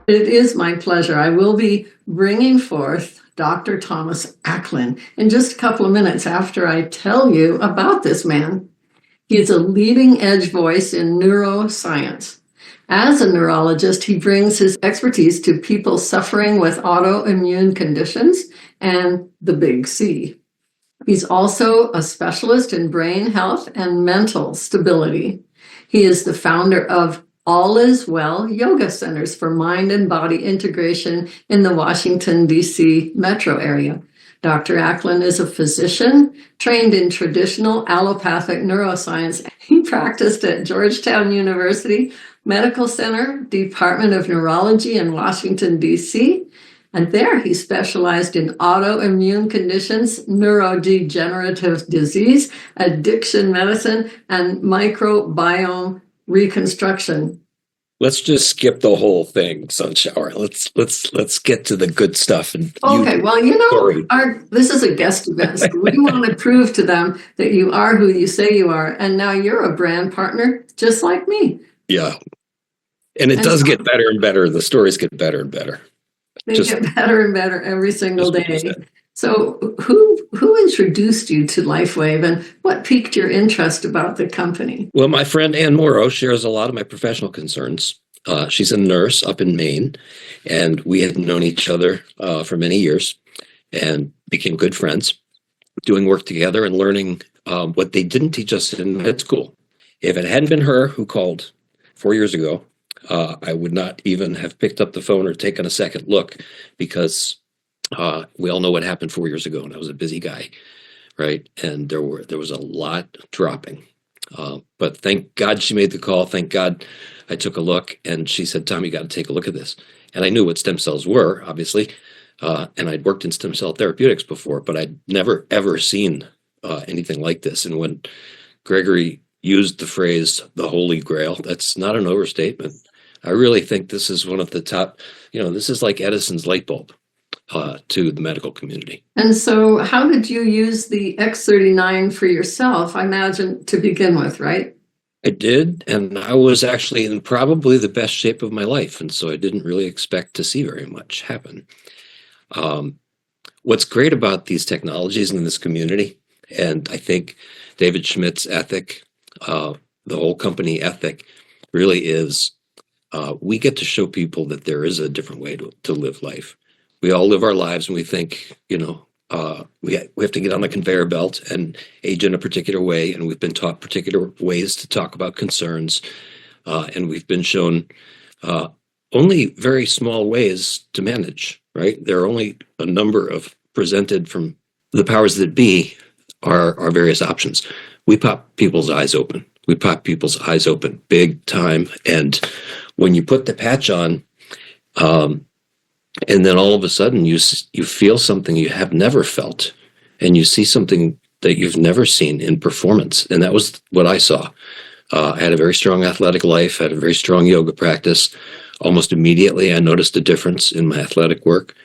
It is my pleasure. I will be bringing forth Dr. Thomas Acklin in just a couple of minutes after I tell you about this man. He is a leading edge voice in neuroscience. As a neurologist, he brings his expertise to people suffering with autoimmune conditions and the big C. He's also a specialist in brain health and mental stability. He is the founder of All Is Well Yoga Centers for Mind and Body Integration in the Washington, D.C. metro area. Dr. Acklin is a physician trained in traditional allopathic neuroscience. He practiced at Georgetown University Medical Center, Department of Neurology in Washington, D.C., and there he specialized in autoimmune conditions, neurodegenerative disease, addiction medicine, and microbiome reconstruction. Let's just skip the whole thing, Sunshower. Let's get to the good stuff. And okay, well, this is a guest event, so we want to prove to them that you are who you say you are, and now you're a brand partner just like me. Yeah, and it does get better and better. The stories get better and better. They get better and better every single day. So who introduced you to LifeWave, and what piqued your interest about the company? Well, my friend Ann Morrow shares a lot of my professional concerns. She's a nurse up in Maine, and we had known each other for many years and became good friends, doing work together and learning what they didn't teach us in med school. If it hadn't been her who called 4 years ago, I would not even have picked up the phone or taken a second look, because we all know what happened 4 years ago, and I was a busy guy, right? And there was a lot dropping. But thank God she made the call. Thank God I took a look, and she said, "Tom, you got to take a look at this." And I knew what stem cells were, obviously, and I'd worked in stem cell therapeutics before, but I'd never, ever seen anything like this. And when Gregory used the phrase, the Holy Grail, that's not an overstatement. I really think this is one of the top, this is like Edison's light bulb to the medical community. And so how did you use the X39 for yourself, I imagine, to begin with, right? I did, and I was actually in probably the best shape of my life, and so I didn't really expect to see very much happen. What's great about these technologies in this community, and I think David Schmidt's ethic, the whole company ethic, really is we get to show people that there is a different way to live life. We all live our lives and we think, we have to get on a conveyor belt and age in a particular way. And we've been taught particular ways to talk about concerns. And we've been shown only very small ways to manage, right? There are only a number of presented from the powers that be are various options. We pop people's eyes open. We pop people's eyes open big time. And when you put the patch on, and then all of a sudden you feel something you have never felt, and you see something that you've never seen in performance. And that was what I saw. I had a very strong athletic life, had a very strong yoga practice. Almost immediately, I noticed a difference in my athletic work.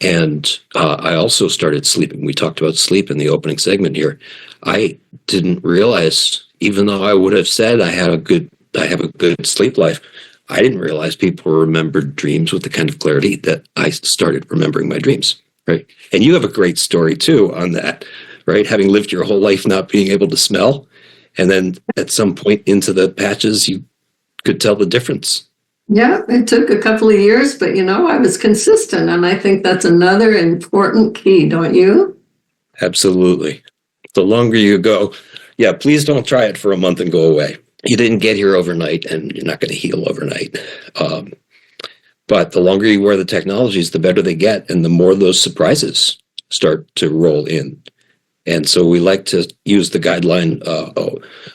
And I also started sleeping. We talked about sleep in the opening segment here. I didn't realize, even though I would have said I have a good sleep life, I didn't realize people remembered dreams with the kind of clarity that I started remembering my dreams, right? And you have a great story too on that, right? Having lived your whole life not being able to smell, and then at some point into the patches, you could tell the difference. Yeah, it took a couple of years, but I was consistent, and I think that's another important key, don't you? Absolutely. The longer you go, please don't try it for a month and go away. You didn't get here overnight, and you're not going to heal overnight. But the longer you wear the technologies, the better they get, and the more those surprises start to roll in. And so we like to use the guideline,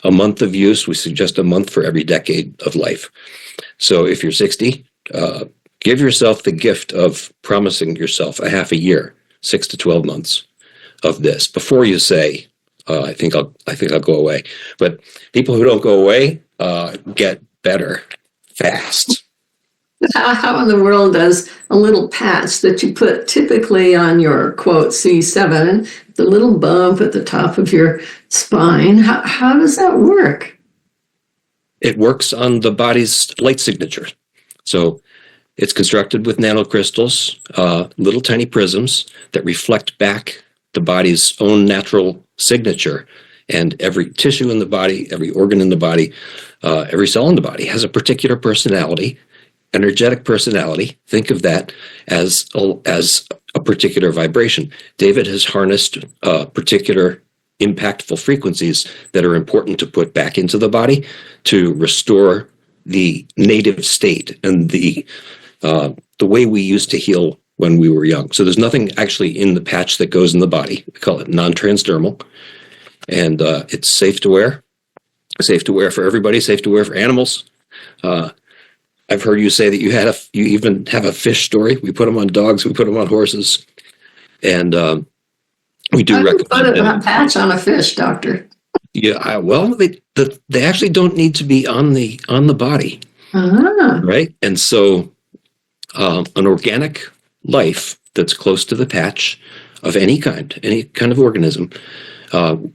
a month of use. We suggest a month for every decade of life. So if you're 60, give yourself the gift of promising yourself a half a year, 6 to 12 months of this before you say, I think I'll go away. But people who don't go away get better fast. How in the world does a little patch that you put typically on your, quote, C7, the little bump at the top of your spine, how does that work? It works on the body's light signature. So It's constructed with nanocrystals, little tiny prisms that reflect back the body's own natural signature. And every tissue in the body, every organ in the body, every cell in the body has a particular personality, energetic personality. Think of that as a particular vibration. David has harnessed particular impactful frequencies that are important to put back into the body to restore the native state and the way we used to heal when we were young. So there's nothing actually in the patch that goes in the body. We call it non-transdermal. And it's safe to wear for everybody, safe to wear for animals. I've heard you say that you even have a fish story. We put them on dogs, we put them on horses, and we do recommend put a patch on a fish, doctor. Yeah, well, they actually don't need to be on the body, right? And so, an organic life that's close to the patch of any kind of organism,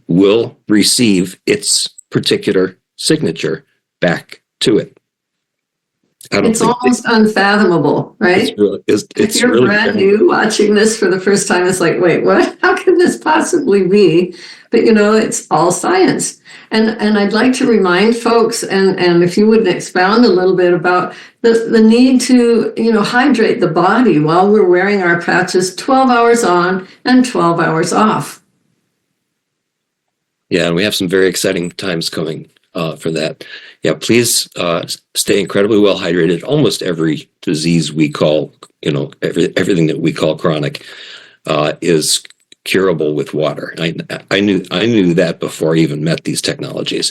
will receive its particular signature back to it. It's almost unfathomable, right? If you're really brand new watching this for the first time, it's like, wait, what? How can this possibly be? But it's all science. And I'd like to remind folks, and if you would expound a little bit about the need to, hydrate the body while we're wearing our patches 12 hours on and 12 hours off. Yeah, and we have some very exciting times coming for that. Yeah, please stay incredibly well hydrated. Almost every disease we call, everything that we call chronic is curable with water. I knew that before I even met these technologies.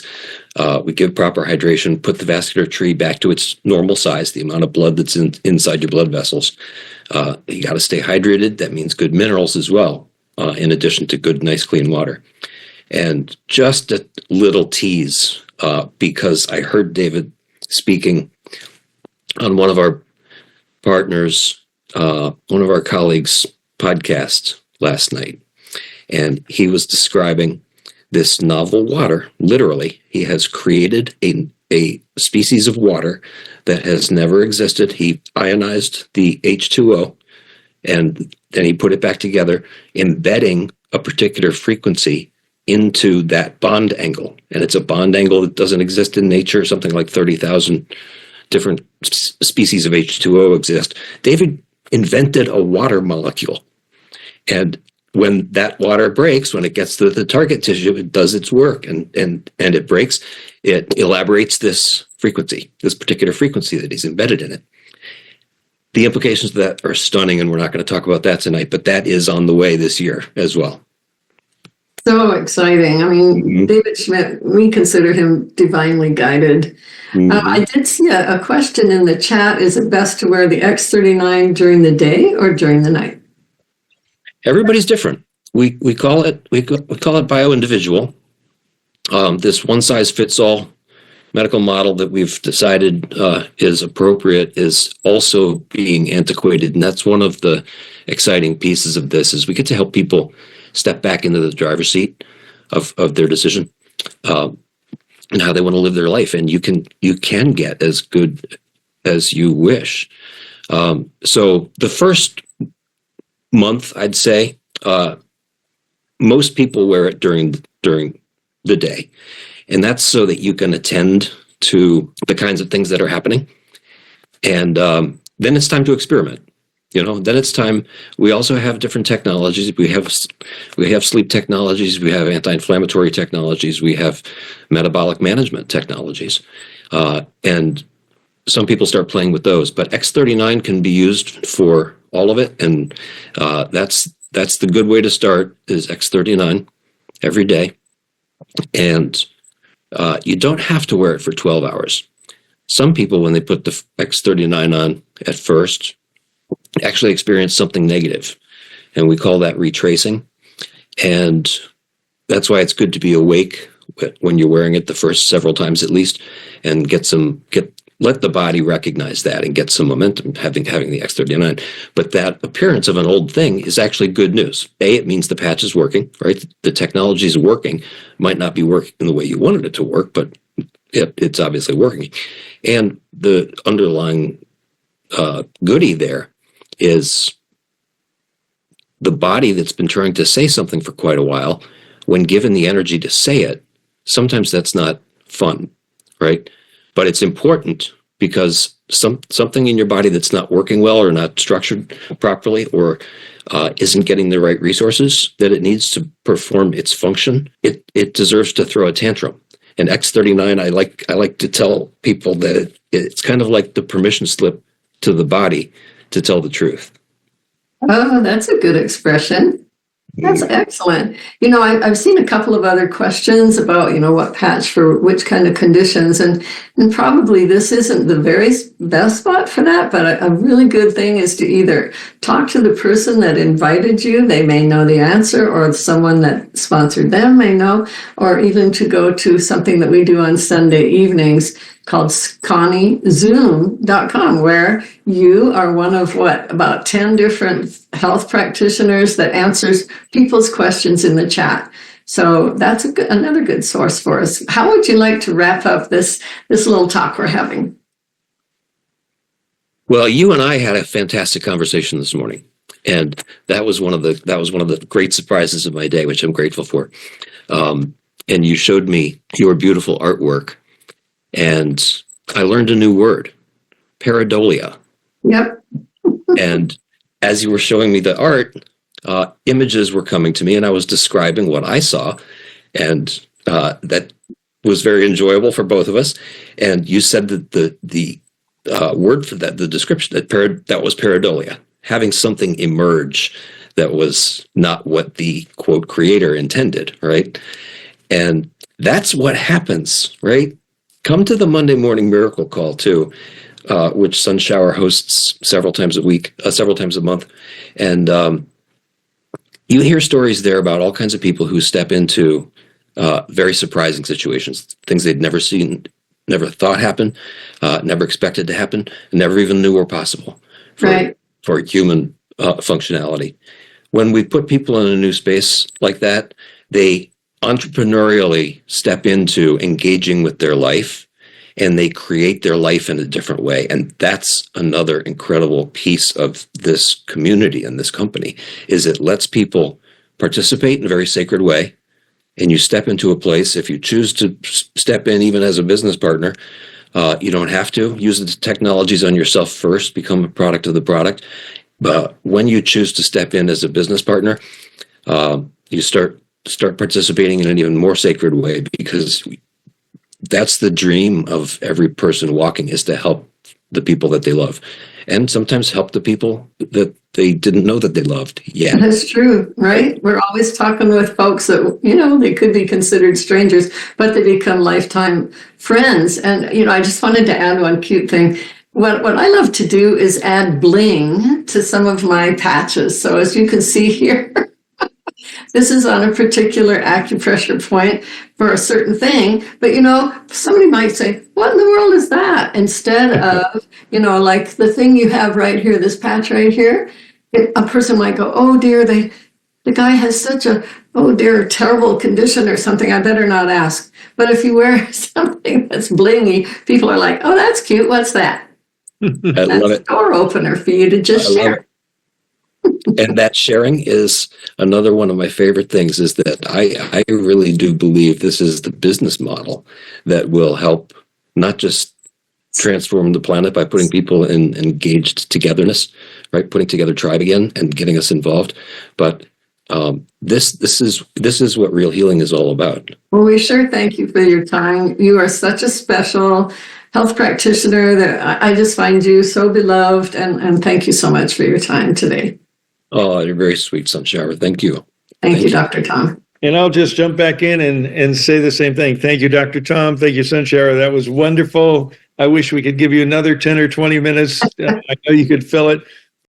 We give proper hydration, put the vascular tree back to its normal size, the amount of blood that's inside your blood vessels. You got to stay hydrated. That means good minerals as well, in addition to good, nice, clean water. And just a little tease, because I heard David speaking on one of our partners, one of our colleagues' podcasts last night. And he was describing this novel water. Literally, he has created a species of water that has never existed. He ionized the H2O, and then he put it back together, embedding a particular frequency into that bond angle. And it's a bond angle that doesn't exist in nature. Something like 30,000 different species of H2O exist. David invented a water molecule. And when that water breaks, when it gets to the target tissue, it does its work and it breaks. It elaborates this frequency, this particular frequency that he's embedded in it. The implications of that are stunning, and we're not going to talk about that tonight, but that is on the way this year as well. So exciting. I mean, David Schmidt, we consider him divinely guided. I did see a question in the chat. Is it best to wear the X39 during the day or during the night? Everybody's different. We call it bio-individual. This one-size-fits-all medical model that we've decided is appropriate is also being antiquated, and that's one of the exciting pieces of this. Is we get to help people step back into the driver's seat of their decision, and how they want to live their life. And you can get as good as you wish. So the first month, I'd say, most people wear it during the day. And that's so that you can attend to the kinds of things that are happening. And then it's time to experiment. Then it's time. We also have different technologies. We have sleep technologies. We have anti-inflammatory technologies. We have metabolic management technologies. And some people start playing with those. But X39 can be used for all of it. And that's the good way to start, is X39 every day. And you don't have to wear it for 12 hours. Some people, when they put the X39 on at first, actually experience something negative, and we call that retracing. And that's why it's good to be awake when you're wearing it the first several times at least, and let the body recognize that and get some momentum having the X39. But that appearance of an old thing is actually good news. It means the patch is working, right? The technology is working. Might not be working in the way you wanted it to work, but it's obviously working. And the underlying goodie there is the body that's been trying to say something for quite a while, when given the energy to say it, sometimes that's not fun, right? But it's important because something in your body that's not working well or not structured properly or isn't getting the right resources that it needs to perform its function, it deserves to throw a tantrum. And X39, I like to tell people that it's kind of like the permission slip to the body to tell the truth. Oh, that's a good expression. That's excellent. I've seen a couple of other questions about, what patch for which kind of conditions, and probably this isn't the very best spot for that, but a really good thing is to either talk to the person that invited you, they may know the answer, or someone that sponsored them may know, or even to go to something that we do on Sunday evenings called ConnieZoom.com, where you are one of about 10 different health practitioners that answers people's questions in the chat. So that's another good source for us. How would you like to wrap up this little talk we're having? Well, you and I had a fantastic conversation this morning, and that was one of the great surprises of my day, which I'm grateful for. And you showed me your beautiful artwork, and I learned a new word, pareidolia. Yep. And as you were showing me the art, images were coming to me, and I was describing what I saw, and that was very enjoyable for both of us. And you said that the word for that, the description, that was pareidolia, having something emerge that was not what the quote creator intended, right? And that's what happens, right? Come to the Monday Morning Miracle Call too, which Sunshower hosts several times a month. And you hear stories there about all kinds of people who step into very surprising situations, things they'd never seen, never thought happen, never expected to happen, and never even knew were possible for human functionality. When we put people in a new space like that, they entrepreneurially step into engaging with their life, and they create their life in a different way. And that's another incredible piece of this community and this company, is it lets people participate in a very sacred way. And you step into a place, if you choose to step in even as a business partner, you don't have to use the technologies on yourself first, become a product of the product. But when you choose to step in as a business partner, you start participating in an even more sacred way, because that's the dream of every person walking, is to help the people that they love, and sometimes help the people that they didn't know that they loved yet. That's true, right? We're always talking with folks that, they could be considered strangers, but they become lifetime friends. And, I just wanted to add one cute thing. What I love to do is add bling to some of my patches. So as you can see here, this is on a particular acupressure point for a certain thing, but somebody might say, what in the world is that? Instead of, like the thing you have right here, this patch right here, a person might go, oh dear, the guy has such a, oh dear, terrible condition or something, I better not ask. But if you wear something that's blingy, people are like, oh, that's cute, what's that? I love it. That's a door opener for you to just share. And that sharing is another one of my favorite things, is that I really do believe this is the business model that will help not just transform the planet by putting people in engaged togetherness, right? Putting together tribe again and getting us involved. But this is what real healing is all about. Well, we sure thank you for your time. You are such a special health practitioner that I just find you so beloved, and thank you so much for your time today. Oh, you're very sweet, Sunshower. Thank you. Thank you, Dr. Tom. And I'll just jump back in and say the same thing. Thank you, Dr. Tom. Thank you, Sunshower. That was wonderful. I wish we could give you another 10 or 20 minutes. I know you could fill it.